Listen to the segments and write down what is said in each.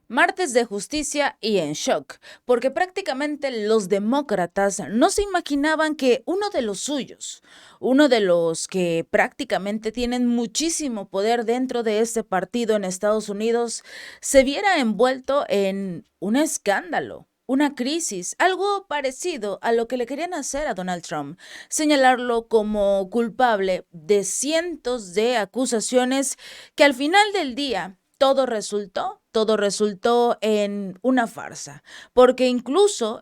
Martes de justicia y en shock, porque prácticamente los demócratas no se imaginaban que uno de los suyos, uno de los que prácticamente tienen muchísimo poder dentro de este partido en Estados Unidos, se viera envuelto en un escándalo. Una crisis, algo parecido a lo que le querían hacer a Donald Trump, señalarlo como culpable de cientos de acusaciones que al final del día todo resultó en una farsa, porque incluso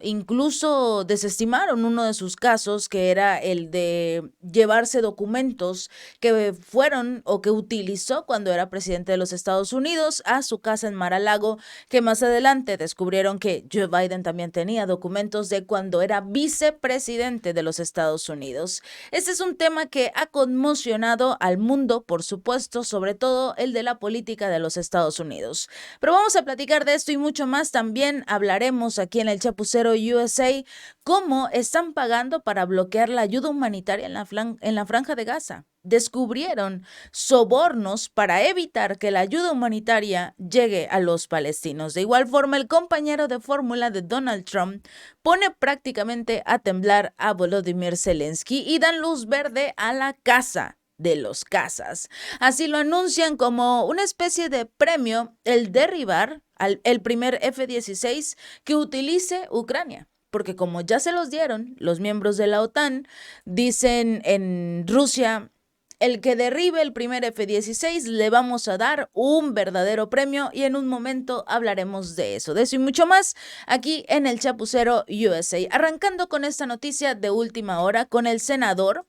desestimaron uno de sus casos, que era el de llevarse documentos que fueron o que utilizó cuando era presidente de los Estados Unidos a su casa en Mar-a-Lago, que más adelante descubrieron que Joe Biden también tenía documentos de cuando era vicepresidente de los Estados Unidos. Este es un tema que ha conmocionado al mundo, por supuesto, sobre todo el de la política de los Estados Unidos. Pero vamos a platicar de esto y mucho más. También hablaremos aquí en el Chapucero USA cómo están pagando para bloquear la ayuda humanitaria en la franja de Gaza. Descubrieron sobornos para evitar que la ayuda humanitaria llegue a los palestinos. De igual forma, el compañero de fórmula de Donald Trump pone prácticamente a temblar a Volodymyr Zelensky y dan luz verde a la casa de los cazas. Así lo anuncian como una especie de premio el derribar el primer F-16 que utilice Ucrania. Porque como ya se los dieron los miembros de la OTAN, dicen en Rusia, el que derribe el primer F-16 le vamos a dar un verdadero premio, y en un momento hablaremos de eso y mucho más aquí en el Chapucero USA. Arrancando con esta noticia de última hora con el senador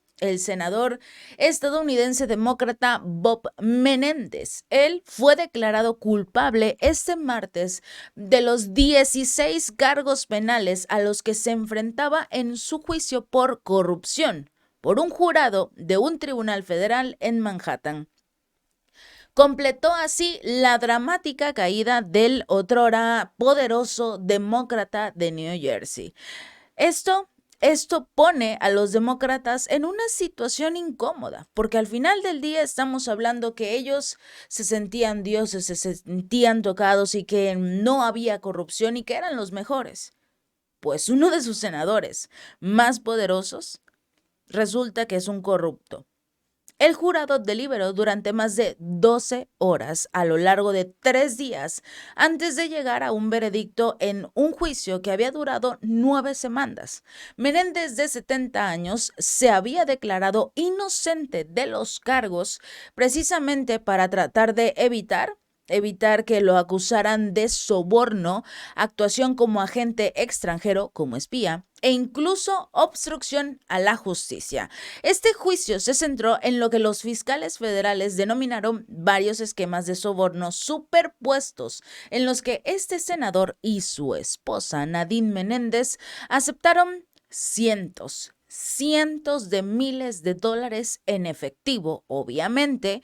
estadounidense demócrata Bob Menéndez. Él fue declarado culpable este martes de los 16 cargos penales a los que se enfrentaba en su juicio por corrupción por un jurado de un tribunal federal en Manhattan. Completó así la dramática caída del otrora poderoso demócrata de New Jersey. Esto pone a los demócratas en una situación incómoda, porque al final del día estamos hablando que ellos se sentían dioses, se sentían tocados y que no había corrupción y que eran los mejores. Pues uno de sus senadores más poderosos resulta que es un corrupto. El jurado deliberó durante más de 12 horas a lo largo de 3 días antes de llegar a un veredicto en un juicio que había durado 9 semanas. Menéndez, de 70 años, se había declarado inocente de los cargos precisamente para tratar de evitar que lo acusaran de soborno, actuación como agente extranjero, como espía, e incluso obstrucción a la justicia. Este juicio se centró en lo que los fiscales federales denominaron varios esquemas de soborno superpuestos, en los que este senador y su esposa, Nadine Menéndez, aceptaron cientos de miles de dólares en efectivo, obviamente.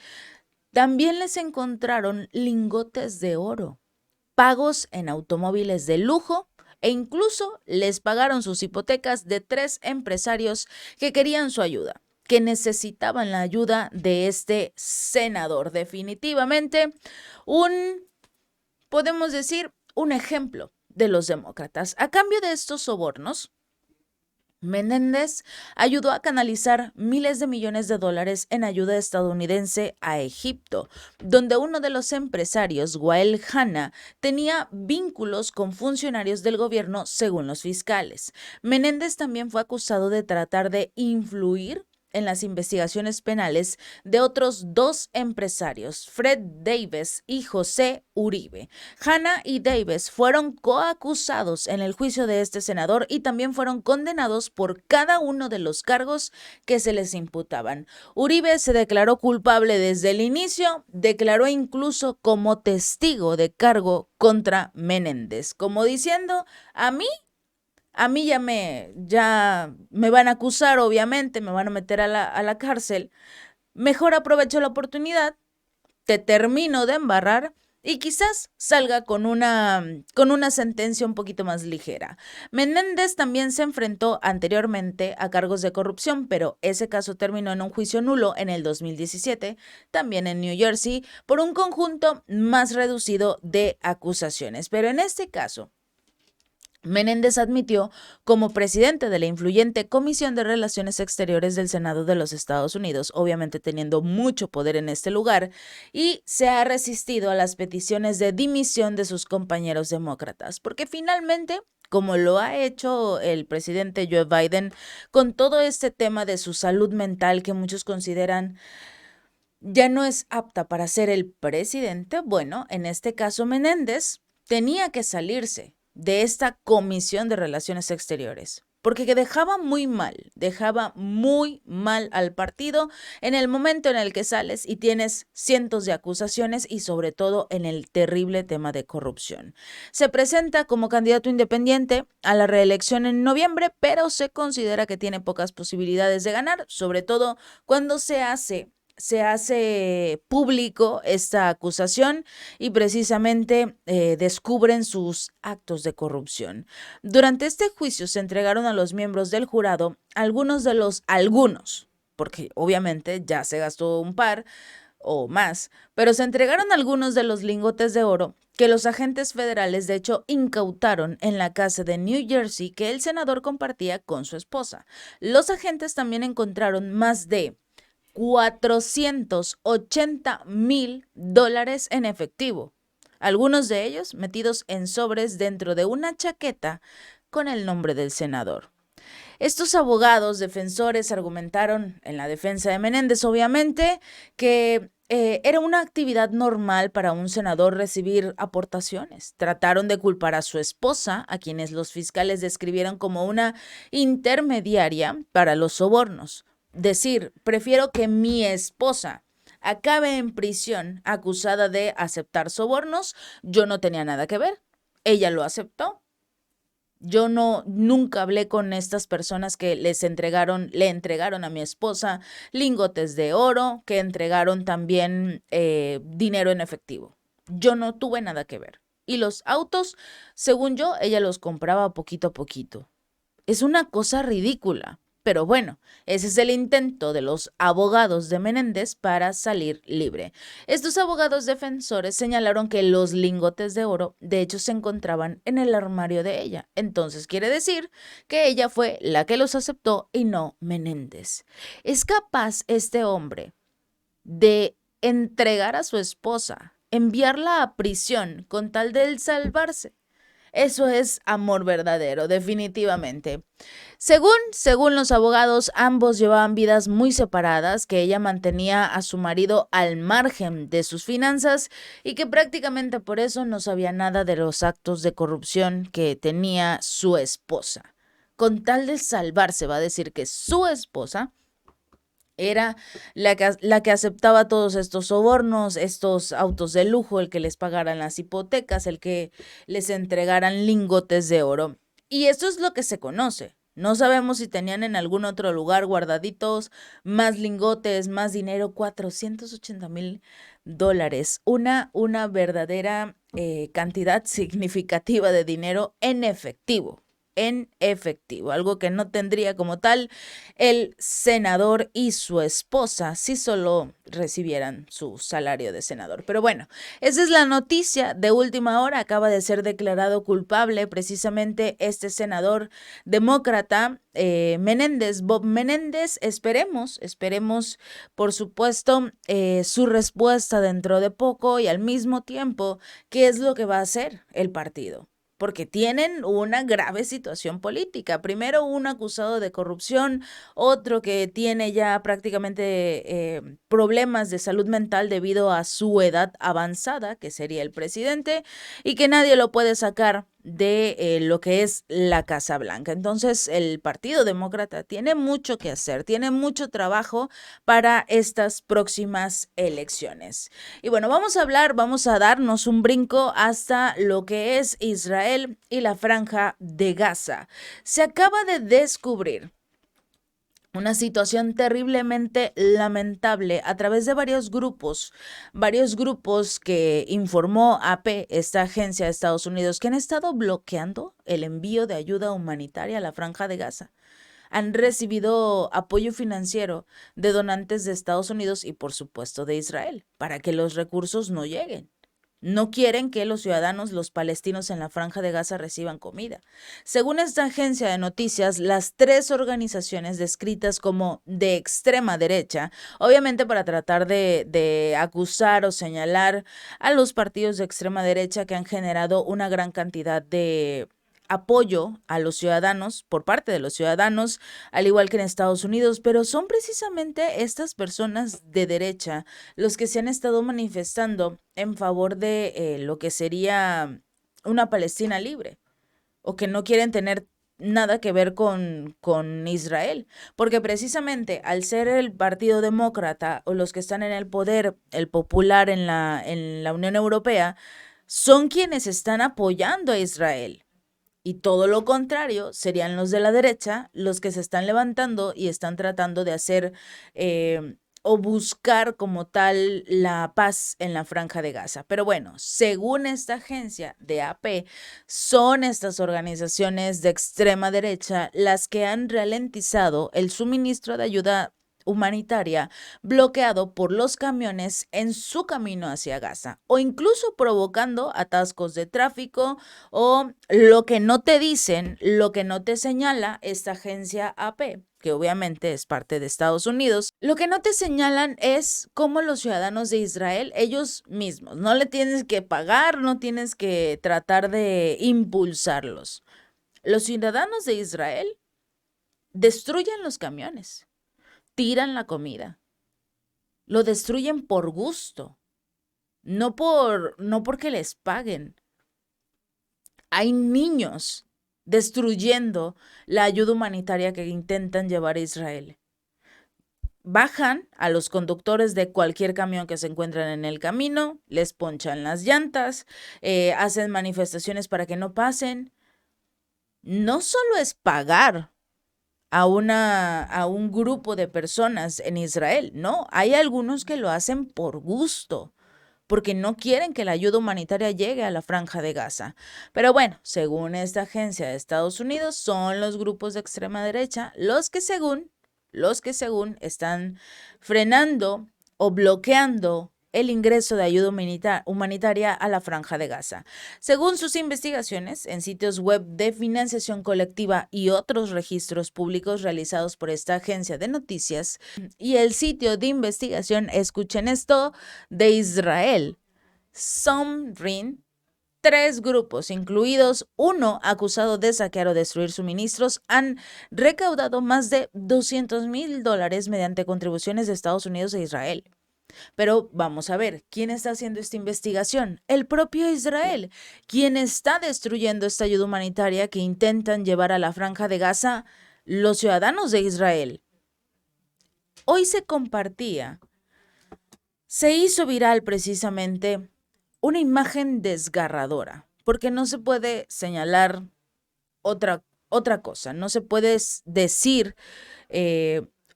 También les encontraron lingotes de oro, pagos en automóviles de lujo, e incluso les pagaron sus hipotecas de 3 empresarios que querían su ayuda, que necesitaban la ayuda de este senador. Definitivamente podemos decir, un ejemplo de los demócratas. A cambio de estos sobornos, Menéndez ayudó a canalizar miles de millones de dólares en ayuda estadounidense a Egipto, donde uno de los empresarios, Wael Hanna, tenía vínculos con funcionarios del gobierno, según los fiscales. Menéndez también fue acusado de tratar de influir en las investigaciones penales de otros 2 empresarios, Fred Davis y José Uribe. Hanna y Davis fueron coacusados en el juicio de este senador y también fueron condenados por cada uno de los cargos que se les imputaban. Uribe se declaró culpable desde el inicio, declaró incluso como testigo de cargo contra Menéndez, como diciendo, a mí ya me van a acusar, obviamente, me van a meter a la cárcel. Mejor aprovecho la oportunidad, te termino de embarrar y quizás salga con una sentencia un poquito más ligera. Menéndez también se enfrentó anteriormente a cargos de corrupción, pero ese caso terminó en un juicio nulo en el 2017, también en New Jersey, por un conjunto más reducido de acusaciones. Pero en este caso, Menéndez admitió como presidente de la influyente Comisión de Relaciones Exteriores del Senado de los Estados Unidos, obviamente teniendo mucho poder en este lugar, y se ha resistido a las peticiones de dimisión de sus compañeros demócratas, porque finalmente, como lo ha hecho el presidente Joe Biden con todo este tema de su salud mental que muchos consideran ya no es apta para ser el presidente, bueno, en este caso Menéndez tenía que salirse de esta Comisión de Relaciones Exteriores, porque dejaba muy mal al partido en el momento en el que sales y tienes cientos de acusaciones y sobre todo en el terrible tema de corrupción. Se presenta como candidato independiente a la reelección en noviembre, pero se considera que tiene pocas posibilidades de ganar, sobre todo cuando se hace público esta acusación y precisamente descubren sus actos de corrupción. Durante este juicio se entregaron a los miembros del jurado algunos, porque obviamente ya se gastó un par o más, pero se entregaron algunos de los lingotes de oro que los agentes federales de hecho incautaron en la casa de New Jersey que el senador compartía con su esposa. Los agentes también encontraron más de $480,000 en efectivo, algunos de ellos metidos en sobres dentro de una chaqueta con el nombre del senador. Estos abogados defensores argumentaron en la defensa de Menéndez, obviamente, que era una actividad normal para un senador recibir aportaciones. Trataron de culpar a su esposa, a quienes los fiscales describieron como una intermediaria para los sobornos. Decir, prefiero que mi esposa acabe en prisión acusada de aceptar sobornos, yo no tenía nada que ver. Ella lo aceptó. Yo nunca hablé con estas personas que le entregaron a mi esposa lingotes de oro, que entregaron también dinero en efectivo. Yo no tuve nada que ver. Y los autos, según yo, ella los compraba poquito a poquito. Es una cosa ridícula. Pero bueno, ese es el intento de los abogados de Menéndez para salir libre. Estos abogados defensores señalaron que los lingotes de oro de hecho se encontraban en el armario de ella. Entonces quiere decir que ella fue la que los aceptó y no Menéndez. ¿Es capaz este hombre de entregar a su esposa, enviarla a prisión con tal de él salvarse? Eso es amor verdadero, definitivamente. Según los abogados, ambos llevaban vidas muy separadas, que ella mantenía a su marido al margen de sus finanzas y que prácticamente por eso no sabía nada de los actos de corrupción que tenía su esposa. Con tal de salvarse, va a decir que su esposa era la que aceptaba todos estos sobornos, estos autos de lujo, el que les pagaran las hipotecas, el que les entregaran lingotes de oro. Y esto es lo que se conoce. No sabemos si tenían en algún otro lugar guardaditos más lingotes, más dinero, $480,000. Una verdadera cantidad significativa de dinero en efectivo, algo que no tendría como tal el senador y su esposa si solo recibieran su salario de senador. Pero bueno, esa es la noticia de última hora. Acaba de ser declarado culpable precisamente este senador demócrata Menéndez, Bob Menéndez. Esperemos, por supuesto, su respuesta dentro de poco y al mismo tiempo qué es lo que va a hacer el partido, porque tienen una grave situación política. Primero, un acusado de corrupción, otro que tiene ya prácticamente problemas de salud mental debido a su edad avanzada, que sería el presidente, y que nadie lo puede sacar de lo que es la Casa Blanca. Entonces, el Partido Demócrata tiene mucho que hacer, tiene mucho trabajo para estas próximas elecciones. Y bueno, vamos a darnos un brinco hasta lo que es Israel y la Franja de Gaza. Se acaba de descubrir Una situación terriblemente lamentable a través de varios grupos que informó AP, esta agencia de Estados Unidos, que han estado bloqueando el envío de ayuda humanitaria a la Franja de Gaza. Han recibido apoyo financiero de donantes de Estados Unidos y por supuesto de Israel para que los recursos no lleguen. No quieren que los ciudadanos, los palestinos en la Franja de Gaza reciban comida. Según esta agencia de noticias, las tres organizaciones descritas como de extrema derecha, obviamente para tratar de acusar o señalar a los partidos de extrema derecha que han generado una gran cantidad de apoyo a los ciudadanos por parte de los ciudadanos, al igual que en Estados Unidos, pero son precisamente estas personas de derecha los que se han estado manifestando en favor de lo que sería una Palestina libre o que no quieren tener nada que ver con Israel, porque precisamente al ser el Partido Demócrata o los que están en el poder, el popular en la Unión Europea, son quienes están apoyando a Israel. Y todo lo contrario serían los de la derecha los que se están levantando y están tratando de hacer o buscar como tal la paz en la Franja de Gaza. Pero bueno, según esta agencia de AP, son estas organizaciones de extrema derecha las que han ralentizado el suministro de ayuda humanitaria bloqueado por los camiones en su camino hacia Gaza o incluso provocando atascos de tráfico o lo que no te dicen, lo que no te señala esta agencia AP, que obviamente es parte de Estados Unidos, lo que no te señalan es cómo los ciudadanos de Israel, ellos mismos, no le tienes que pagar, no tienes que tratar de impulsarlos. Los ciudadanos de Israel destruyen los camiones, tiran la comida, lo destruyen por gusto, no porque les paguen. Hay niños destruyendo la ayuda humanitaria que intentan llevar a Israel. Bajan a los conductores de cualquier camión que se encuentran en el camino, les ponchan las llantas, hacen manifestaciones para que no pasen. No solo es pagar a un grupo de personas en Israel, no, hay algunos que lo hacen por gusto, porque no quieren que la ayuda humanitaria llegue a la Franja de Gaza. Pero bueno, según esta agencia de Estados Unidos, son los grupos de extrema derecha los que según están frenando o bloqueando el ingreso de ayuda humanitaria a la Franja de Gaza. Según sus investigaciones en sitios web de financiación colectiva y otros registros públicos realizados por esta agencia de noticias y el sitio de investigación, escuchen esto, de Israel, Somrin, 3 grupos, incluidos uno acusado de saquear o destruir suministros, han recaudado más de $200,000 mediante contribuciones de Estados Unidos e Israel. Pero vamos a ver, ¿quién está haciendo esta investigación? El propio Israel. ¿Quién está destruyendo esta ayuda humanitaria que intentan llevar a la Franja de Gaza? Los ciudadanos de Israel. Hoy se hizo viral precisamente una imagen desgarradora, porque no se puede señalar otra cosa, no se puede decir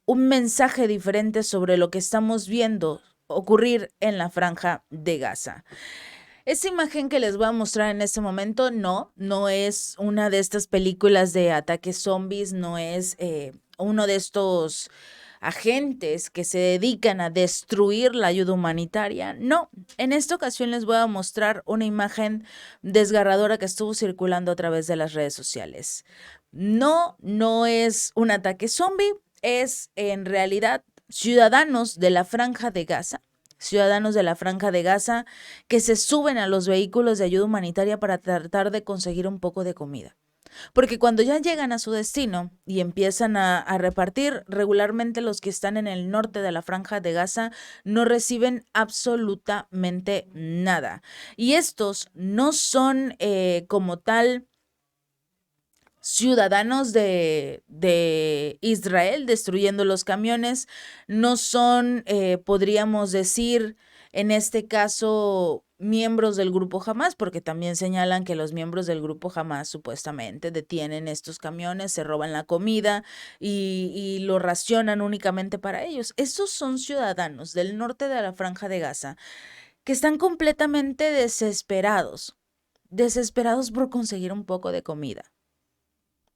un mensaje diferente sobre lo que estamos viendo ocurrir en la Franja de Gaza. Esta imagen que les voy a mostrar en este momento no es una de estas películas de ataques zombies, no es uno de estos agentes que se dedican a destruir la ayuda humanitaria. No, en esta ocasión les voy a mostrar una imagen desgarradora que estuvo circulando a través de las redes sociales. No es un ataque zombie, es en realidad ciudadanos de la Franja de Gaza que se suben a los vehículos de ayuda humanitaria para tratar de conseguir un poco de comida. Porque cuando ya llegan a su destino y empiezan a repartir, regularmente los que están en el norte de la Franja de Gaza no reciben absolutamente nada. Y estos no son como tal ciudadanos de Israel destruyendo los camiones, no son, podríamos decir, en este caso, miembros del grupo Hamas, porque también señalan que los miembros del grupo Hamas supuestamente detienen estos camiones, se roban la comida y lo racionan únicamente para ellos. Estos son ciudadanos del norte de la Franja de Gaza que están completamente desesperados por conseguir un poco de comida,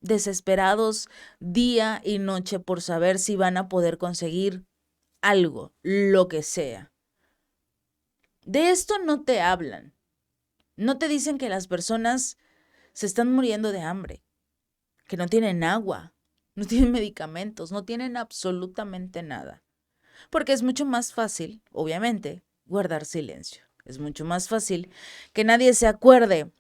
desesperados día y noche por saber si van a poder conseguir algo, lo que sea. De esto no te hablan. No te dicen que las personas se están muriendo de hambre, que no tienen agua, no tienen medicamentos, no tienen absolutamente nada. Porque es mucho más fácil, obviamente, guardar silencio. Es mucho más fácil que nadie se acuerde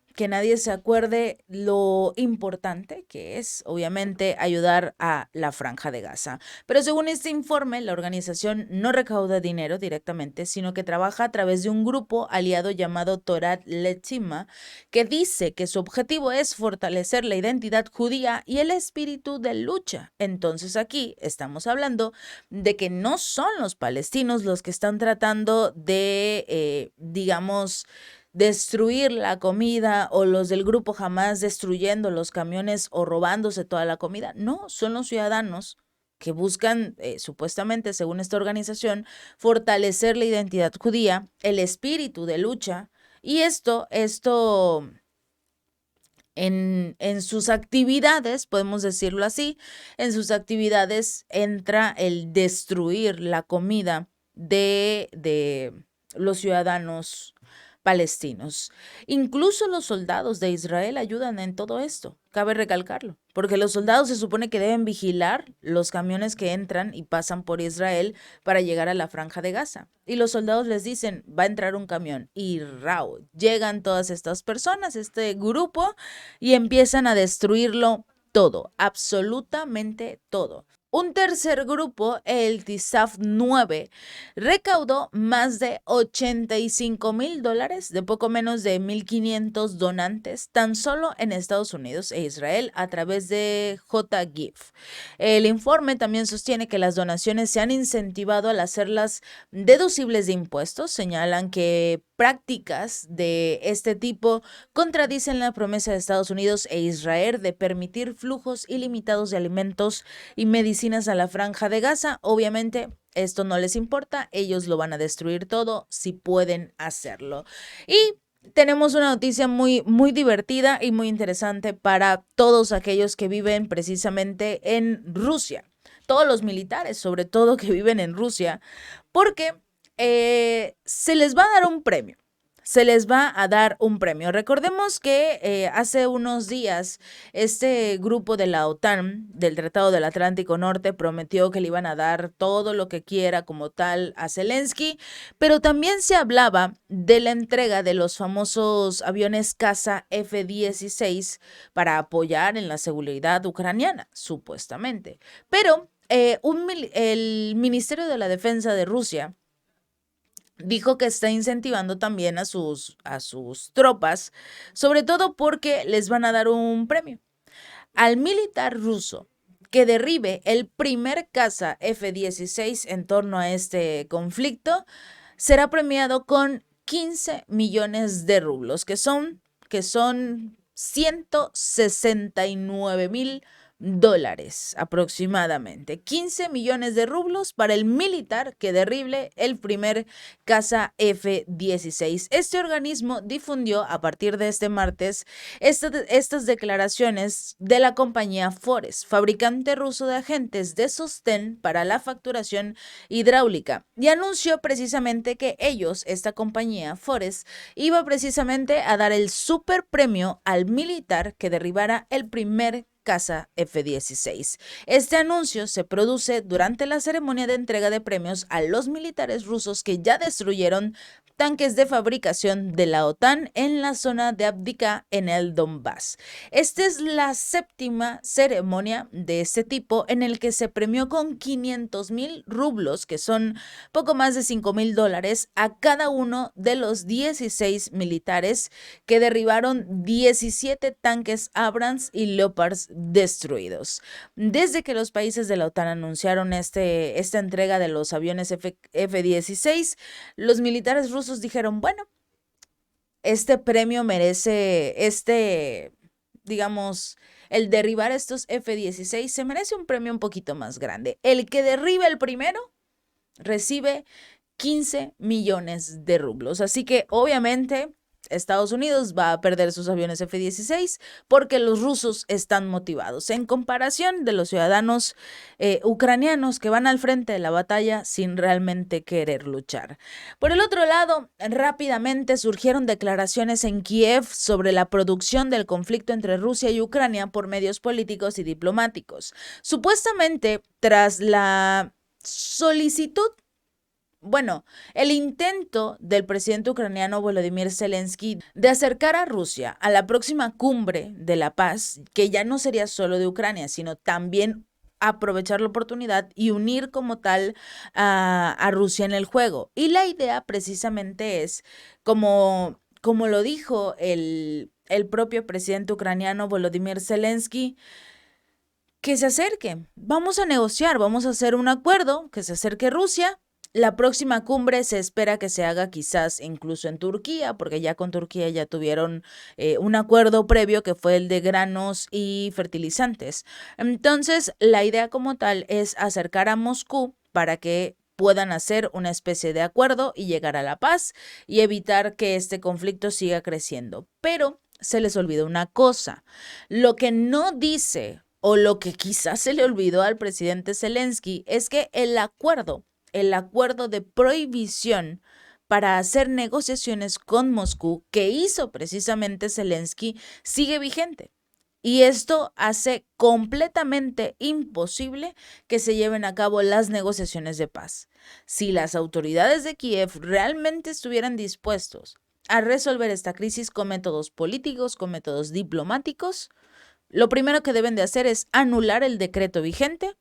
lo importante que es, obviamente, ayudar a la Franja de Gaza. Pero según este informe, la organización no recauda dinero directamente, sino que trabaja a través de un grupo aliado llamado Torat Letima, que dice que su objetivo es fortalecer la identidad judía y el espíritu de lucha. Entonces aquí estamos hablando de que no son los palestinos los que están tratando de, digamos, destruir la comida, o los del grupo Hamas destruyendo los camiones o robándose toda la comida. No, son los ciudadanos que buscan, supuestamente, según esta organización, fortalecer la identidad judía, el espíritu de lucha, y esto en sus actividades, podemos decirlo así, en sus actividades entra el destruir la comida de los ciudadanos palestinos. Incluso los soldados de Israel ayudan en todo esto, cabe recalcarlo, porque los soldados se supone que deben vigilar los camiones que entran y pasan por Israel para llegar a la Franja de Gaza. Y los soldados les dicen, va a entrar un camión, y rao, llegan todas estas personas, este grupo, y empiezan a destruirlo todo, absolutamente todo. Un tercer grupo, el TISAF 9, recaudó más de $85,000 de poco menos de 1,500 donantes tan solo en Estados Unidos e Israel a través de JGIF. El informe también sostiene que las donaciones se han incentivado al hacerlas deducibles de impuestos. Señalan que prácticas de este tipo contradicen la promesa de Estados Unidos e Israel de permitir flujos ilimitados de alimentos y medicinas a la Franja de Gaza. Obviamente, esto no les importa, ellos lo van a destruir todo si pueden hacerlo. Y tenemos una noticia muy, muy divertida y muy interesante para todos aquellos que viven precisamente en Rusia, todos los militares, sobre todo, que viven en Rusia, porque se les va a dar un premio. Se les va a dar un premio. Recordemos que hace unos días este grupo de la OTAN, del Tratado del Atlántico Norte, prometió que le iban a dar todo lo que quiera como tal a Zelensky, pero también se hablaba de la entrega de los famosos aviones caza F-16 para apoyar en la seguridad ucraniana, supuestamente. Pero el Ministerio de la Defensa de Rusia dijo que está incentivando también a sus tropas, sobre todo porque les van a dar un premio. Al militar ruso que derribe el primer caza F-16 en torno a este conflicto, será premiado con 15 millones de rublos, que son $169,000 aproximadamente. 15 millones de rublos para el militar que derribe el primer caza F-16. Este organismo difundió a partir de este martes estas declaraciones de la compañía Forest, fabricante ruso de agentes de sostén para la facturación hidráulica, y anunció precisamente que esta compañía Forest, iba precisamente a dar el super premio al militar que derribara el primer caza F-16. Este anuncio se produce durante la ceremonia de entrega de premios a los militares rusos que ya destruyeron tanques de fabricación de la OTAN en la zona de Avdiivka en el Donbass. Esta es la séptima ceremonia de este tipo en el que se premió con 500,000 rublos, que son poco más de $5,000, a cada uno de los 16 militares que derribaron 17 tanques Abrams y Leopards destruidos. Desde que los países de la OTAN anunciaron esta entrega de los aviones F-16, los militares rusos dijeron, bueno, este premio merece, digamos, el derribar estos F-16 se merece un premio un poquito más grande. El que derriba el primero recibe 15 millones de rublos. Así que obviamente Estados Unidos va a perder sus aviones F-16 porque los rusos están motivados en comparación de los ciudadanos ucranianos que van al frente de la batalla sin realmente querer luchar. Por el otro lado, rápidamente surgieron declaraciones en Kiev sobre la producción del conflicto entre Rusia y Ucrania por medios políticos y diplomáticos. Supuestamente, tras la solicitud, el intento del presidente ucraniano Volodymyr Zelensky de acercar a Rusia a la próxima cumbre de la paz, que ya no sería solo de Ucrania, sino también aprovechar la oportunidad y unir como tal a Rusia en el juego. Y la idea precisamente es, como lo dijo el propio presidente ucraniano Volodymyr Zelensky, que se acerque, vamos a negociar, vamos a hacer un acuerdo, que se acerque Rusia. La próxima cumbre se espera que se haga quizás incluso en Turquía, porque ya con Turquía ya tuvieron un acuerdo previo que fue el de granos y fertilizantes. Entonces, la idea como tal es acercar a Moscú para que puedan hacer una especie de acuerdo y llegar a la paz y evitar que este conflicto siga creciendo. Pero se les olvidó una cosa, lo que no dice o lo que quizás se le olvidó al presidente Zelensky es que el acuerdo de prohibición para hacer negociaciones con Moscú que hizo precisamente Zelensky sigue vigente. Y esto hace completamente imposible que se lleven a cabo las negociaciones de paz. Si las autoridades de Kiev realmente estuvieran dispuestos a resolver esta crisis con métodos políticos, con métodos diplomáticos, lo primero que deben de hacer es anular el decreto vigente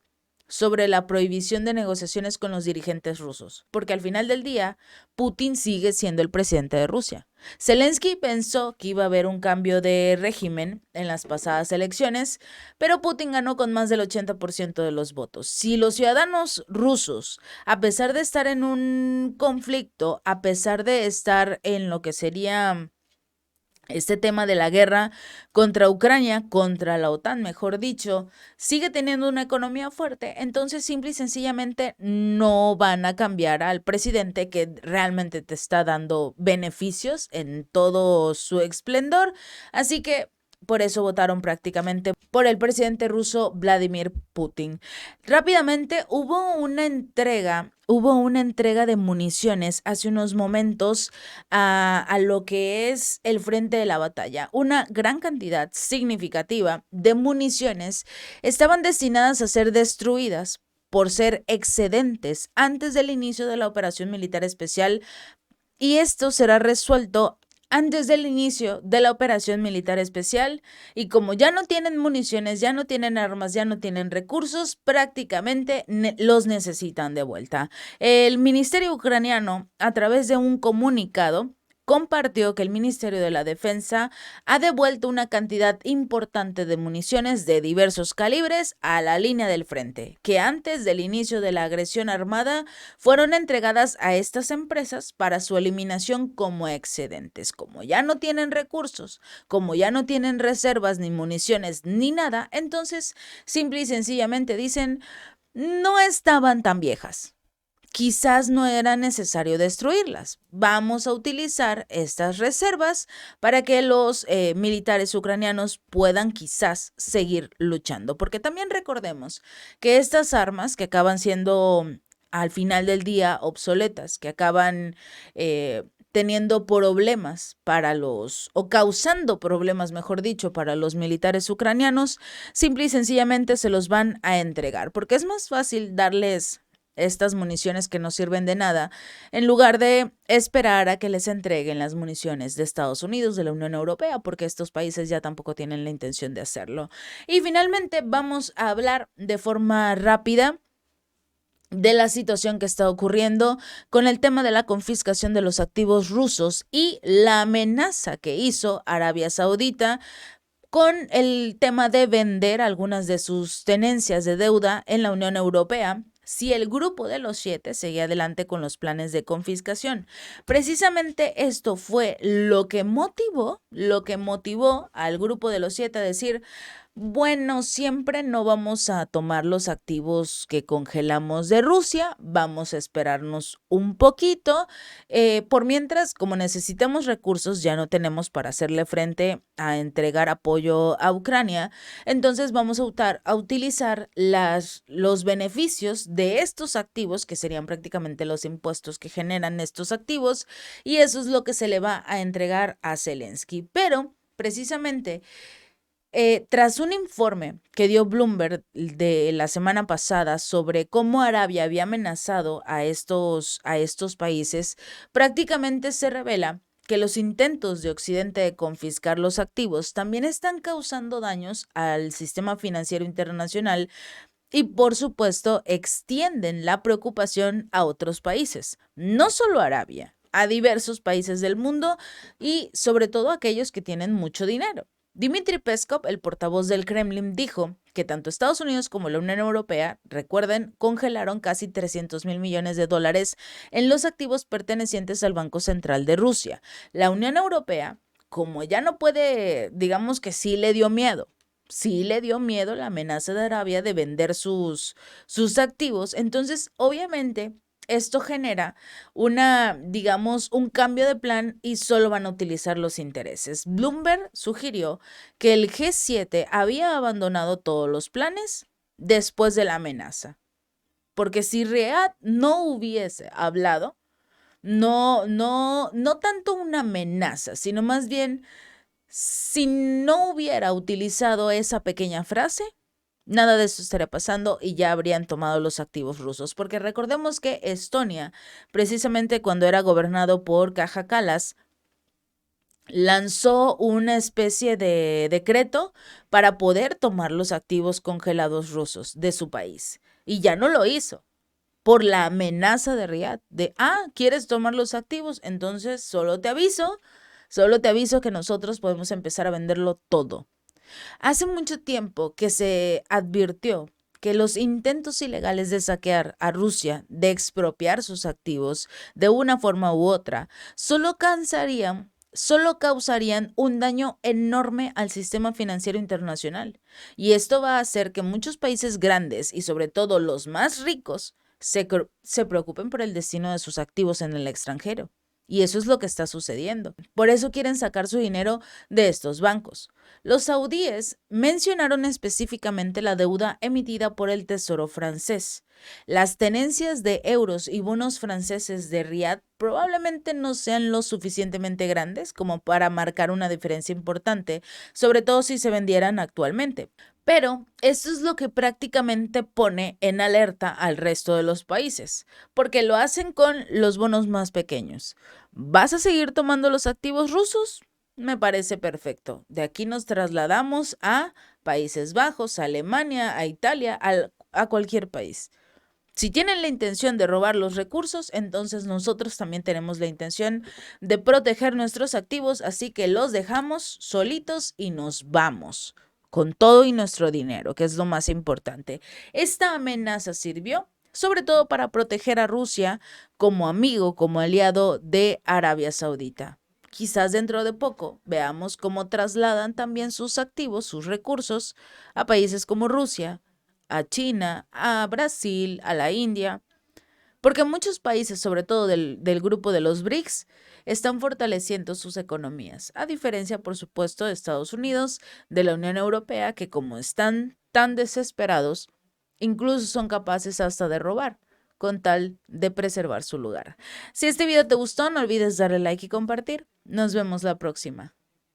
sobre la prohibición de negociaciones con los dirigentes rusos, porque al final del día, Putin sigue siendo el presidente de Rusia. Zelensky pensó que iba a haber un cambio de régimen en las pasadas elecciones, pero Putin ganó con más del 80% de los votos. Si los ciudadanos rusos, a pesar de estar en un conflicto, a pesar de estar en lo que sería este tema de la guerra contra Ucrania, contra la OTAN, mejor dicho, sigue teniendo una economía fuerte, entonces simple y sencillamente no van a cambiar al presidente que realmente te está dando beneficios en todo su esplendor. Así que por eso votaron prácticamente por el presidente ruso Vladimir Putin. Rápidamente hubo una entrega de municiones hace unos momentos a lo que es el frente de la batalla. Una gran cantidad significativa de municiones estaban destinadas a ser destruidas por ser excedentes antes del inicio de la operación militar especial, y esto será resuelto antes del inicio de la operación militar especial, y como ya no tienen municiones, ya no tienen armas, ya no tienen recursos, prácticamente los necesitan de vuelta. El ministerio ucraniano, a través de un comunicado, compartió que el Ministerio de la Defensa ha devuelto una cantidad importante de municiones de diversos calibres a la línea del frente, que antes del inicio de la agresión armada fueron entregadas a estas empresas para su eliminación como excedentes. Como ya no tienen recursos, como ya no tienen reservas ni municiones ni nada, entonces simple y sencillamente dicen, no estaban tan viejas. Quizás no era necesario destruirlas. Vamos a utilizar estas reservas para que los militares ucranianos puedan quizás seguir luchando. Porque también recordemos que estas armas que acaban siendo al final del día obsoletas, que acaban teniendo problemas o causando problemas, mejor dicho, para los militares ucranianos, simple y sencillamente se los van a entregar. Porque es más fácil darles estas municiones que no sirven de nada, en lugar de esperar a que les entreguen las municiones de Estados Unidos, de la Unión Europea, porque estos países ya tampoco tienen la intención de hacerlo. Y finalmente vamos a hablar de forma rápida de la situación que está ocurriendo con el tema de la confiscación de los activos rusos y la amenaza que hizo Arabia Saudita con el tema de vender algunas de sus tenencias de deuda en la Unión Europea si el grupo de los 7 seguía adelante con los planes de confiscación. Precisamente esto fue lo que motivó al grupo de los 7 a decir, bueno, siempre no vamos a tomar los activos que congelamos de Rusia, vamos a esperarnos un poquito. Por mientras, como necesitamos recursos, ya no tenemos para hacerle frente a entregar apoyo a Ucrania, entonces vamos a utilizar los beneficios de estos activos, que serían prácticamente los impuestos que generan estos activos, y eso es lo que se le va a entregar a Zelensky. Pero, precisamente, tras un informe que dio Bloomberg de la semana pasada sobre cómo Arabia había amenazado a estos países, prácticamente se revela que los intentos de Occidente de confiscar los activos también están causando daños al sistema financiero internacional y, por supuesto, extienden la preocupación a otros países, no solo a Arabia, a diversos países del mundo y sobre todo a aquellos que tienen mucho dinero. Dmitry Peskov, el portavoz del Kremlin, dijo que tanto Estados Unidos como la Unión Europea, recuerden, congelaron casi 300.000 millones de dólares en los activos pertenecientes al Banco Central de Rusia. La Unión Europea, como ya no puede, digamos que sí le dio miedo la amenaza de Arabia de vender sus activos, entonces obviamente esto genera un cambio de plan y solo van a utilizar los intereses. Bloomberg sugirió que el G7 había abandonado todos los planes después de la amenaza, porque si Riad no hubiese hablado, no tanto una amenaza, sino más bien, si no hubiera utilizado esa pequeña frase, nada de eso estaría pasando y ya habrían tomado los activos rusos, porque recordemos que Estonia, precisamente cuando era gobernado por Kaja Kallas, lanzó una especie de decreto para poder tomar los activos congelados rusos de su país y ya no lo hizo por la amenaza de Riad de, ¿quieres tomar los activos? Entonces solo te aviso que nosotros podemos empezar a venderlo todo. Hace mucho tiempo que se advirtió que los intentos ilegales de saquear a Rusia, de expropiar sus activos de una forma u otra, solo causarían un daño enorme al sistema financiero internacional. Y esto va a hacer que muchos países grandes y sobre todo los más ricos se preocupen por el destino de sus activos en el extranjero. Y eso es lo que está sucediendo. Por eso quieren sacar su dinero de estos bancos. Los saudíes mencionaron específicamente la deuda emitida por el Tesoro francés. Las tenencias de euros y bonos franceses de Riad probablemente no sean lo suficientemente grandes como para marcar una diferencia importante, sobre todo si se vendieran actualmente. Pero esto es lo que prácticamente pone en alerta al resto de los países, porque lo hacen con los bonos más pequeños. ¿Vas a seguir tomando los activos rusos? Me parece perfecto. De aquí nos trasladamos a Países Bajos, a Alemania, a Italia, a cualquier país. Si tienen la intención de robar los recursos, entonces nosotros también tenemos la intención de proteger nuestros activos, así que los dejamos solitos y nos vamos con todo y nuestro dinero, que es lo más importante. Esta amenaza sirvió sobre todo para proteger a Rusia como amigo, como aliado de Arabia Saudita. Quizás dentro de poco veamos cómo trasladan también sus activos, sus recursos, a países como Rusia, a China, a Brasil, a la India, porque muchos países, sobre todo del grupo de los BRICS, están fortaleciendo sus economías, a diferencia, por supuesto, de Estados Unidos, de la Unión Europea, que como están tan desesperados, incluso son capaces hasta de robar, con tal de preservar su lugar. Si este video te gustó, no olvides darle like y compartir. Nos vemos la próxima.